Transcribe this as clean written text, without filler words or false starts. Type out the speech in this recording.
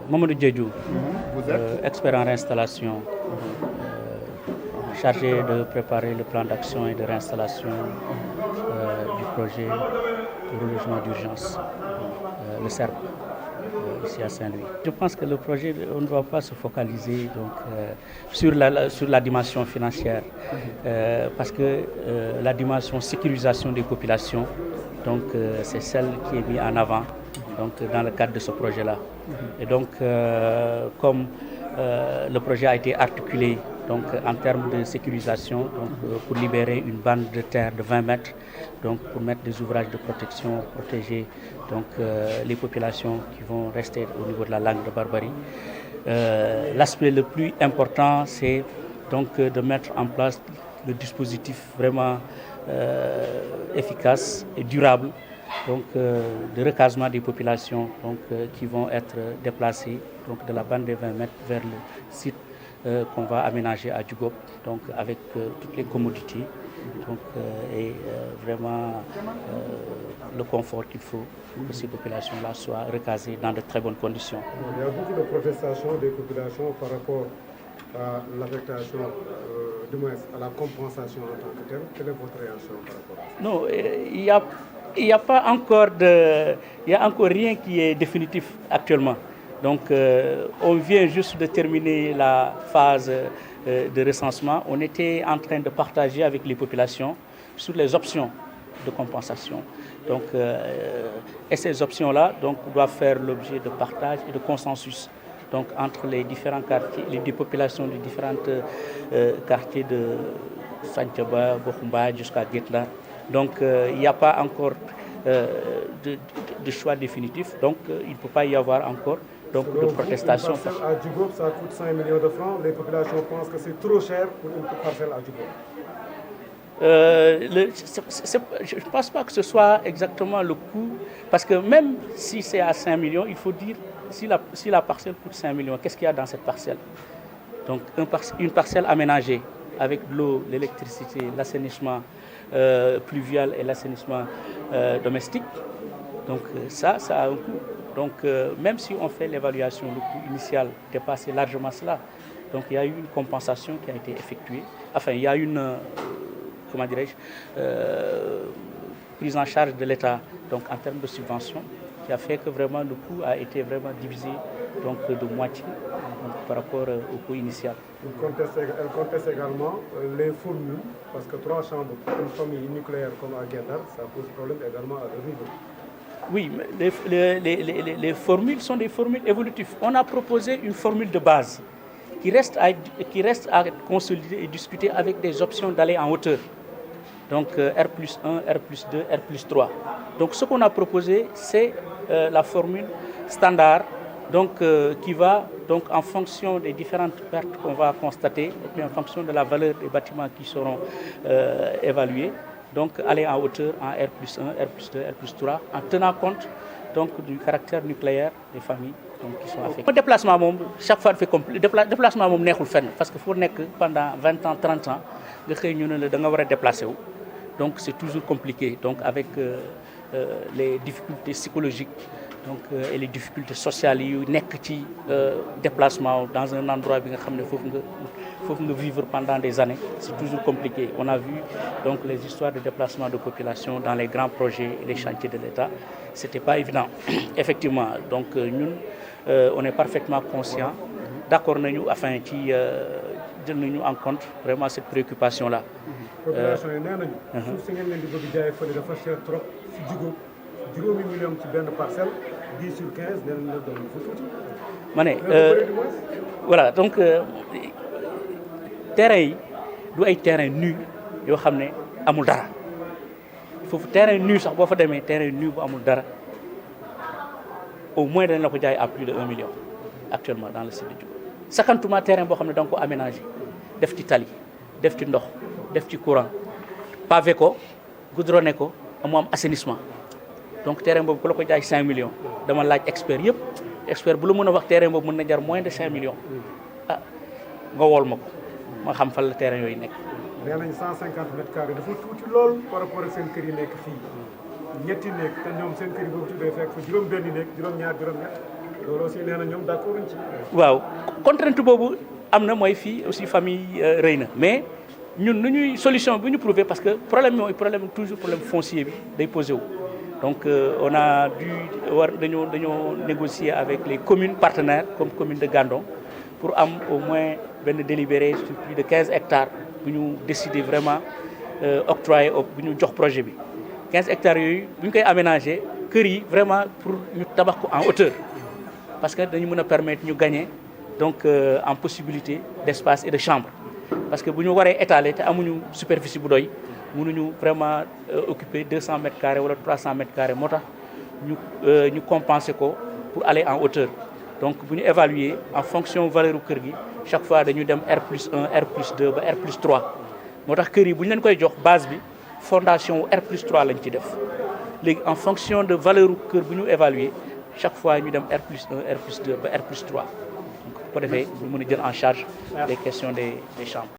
Mamadou Diédhiou, Vous êtes expert en réinstallation, chargé de préparer le plan d'action et de réinstallation du projet de relogement d'urgence, le CERP, ici à Saint-Louis. Je pense que le projet, on ne doit pas se focaliser sur la dimension financière, parce que la dimension sécurisation des populations, c'est celle qui est mise en avant dans le cadre de ce projet-là. Et donc, comme le projet a été articulé en termes de sécurisation, pour libérer une bande de terre de 20 mètres, pour mettre des ouvrages de protection, protéger les populations qui vont rester au niveau de la langue de Barbarie. L'aspect le plus important, c'est de mettre en place le dispositif vraiment efficace et durable de recasement des populations qui vont être déplacées de la bande des 20 mètres vers le site qu'on va aménager à Djougop, avec toutes les commodités et vraiment le confort qu'il faut pour que ces populations-là soient recasées dans de très bonnes conditions. Il y a beaucoup de protestations des populations par rapport à l'affectation, du moins à la compensation en tant que telle. Quelle est votre réaction par rapport à ça? Non, il n'y a pas encore il y a encore rien qui est définitif actuellement. On vient juste de terminer la phase de recensement. On était en train de partager avec les populations sur les options de compensation. Et ces options-là doivent faire l'objet de partage et de consensus entre les différents quartiers, les populations des différents quartiers de Santhiaba, Bokhumba jusqu'à Guetla. Il n'y a pas encore de choix définitif, il ne peut pas y avoir encore de protestation. À Djougop, ça coûte 5 millions de francs. Les populations pensent que c'est trop cher pour une parcelle à Djougop. Je ne pense pas que ce soit exactement le coût, parce que même si c'est à 5 millions, il faut dire si la parcelle coûte 5 millions, qu'est-ce qu'il y a dans cette parcelle? Une parcelle aménagée avec l'eau, l'électricité, l'assainissement pluvial et l'assainissement domestique. Ça a un coût. Même si on fait l'évaluation, le coût initial dépassait largement cela. Il y a eu une compensation qui a été effectuée. Enfin, il y a une prise en charge de l'État en termes de subvention qui a fait que vraiment le coût a été vraiment divisé de moitié par rapport au coût initial. Elle conteste également les formules, parce que 3 chambres pour une famille nucléaire comme à Guet-Ndar, ça pose problème également à vivre. Oui, mais les formules sont des formules évolutives. On a proposé une formule de base qui reste à consolider et discuter avec des options d'aller en hauteur. R+1, R+2, R+3. Ce qu'on a proposé, c'est la formule standard qui va en fonction des différentes pertes qu'on va constater et puis en fonction de la valeur des bâtiments qui seront évalués, aller en hauteur en R+1, R+2, R+3 en tenant compte du caractère nucléaire des familles qui sont affectées. Le déplacement, chaque fois, le déplacement parce qu'il faut que pendant 20 ans, 30 ans, le déplacer. C'est toujours compliqué, avec les difficultés psychologiques et les difficultés sociales, déplacement dans un endroit où il faut vivre pendant des années. C'est toujours compliqué. On a vu les histoires de déplacement de population dans les grands projets et les chantiers de l'État. Ce n'était pas évident. Effectivement, nous, on est parfaitement conscients, d'accord, afin qui nous en compte vraiment cette préoccupation-là. Population yi nee nañu suuf si ngeen leen di bëgg jaay fële dafa cher trop si Djougop juróomi million ci benn parcelle 10 sur 15 nee nañu la doon fa tuuti. Voilà, terrain yi du ay terrain nu yoo xam ne amul dara foofu terrain nu sax boo fa demee terrain nu bu amul dara au moins dañ la ko jaay à plus de 1 million actuellement dans le site de Djougop. Sakantuma terrain boo xam ne da nga ko aménagé def ci tali def ci ndox def ci courant pavé ko goudronné ko mu am assainissement terrain boobu ku la ko jaay 5 millions dama laaj expert yëpp expert bu la mën a wax terrain boobu mën na jar moins de 5 millions nga wool ma ko ma xam fan la terrain yooyu nekk. nee nañ 150 mètres carrés dafa tuuti lool par rapport ak seen kër yi nekk fii ñetti néeg te ñoom seen kër yi boobu tuddee fekk fa juróom benni néeg juróom ñaar juróom ñett loolu aussi nee na ñoom d'accord nañ ci. waaw contrainte boobu am na mooy fii aussi famille rëy na mais ñun nu ñuy solution bi ñu trouvé parce que problème mooy problème toujours problème foncier bi day posé wu. Donc on a dû dañoo négocier avec les communes partenaires comme commune de Gandon pour am au moins benn délibéré sur plus de 15 hectares bu ñu décider vraiment octroyer bu ñu jox projet bi 15 hectares yooyu bu ñu koy aménager kër yi vraiment pour ñu tabax ko en hauteur parce que dañu mën a permettre ñu gagner donc en possibilité d'espace et de chambre parce que bu ñu waree étaler te amuñu superficie bu doy mënuñu vraiment occuper 200 mètres carrés wala 300 mètres carrés moo tax ñu compenser ko pour aller en hauteur donc bu ñu évaluer en fonction valeur kër gi chaque fois dañu dem R+1 R+2 ba R+3 moo tax kër yi bu ñu leen koy jox base bi fondation R+3 lañ ci def léegi en fonction de valeur kër bu ñu évaluer chaque fois ñu dem R+1 R+2 ba R+3 donc bu ko defee ñu mën a jël en charge les questions des chambres.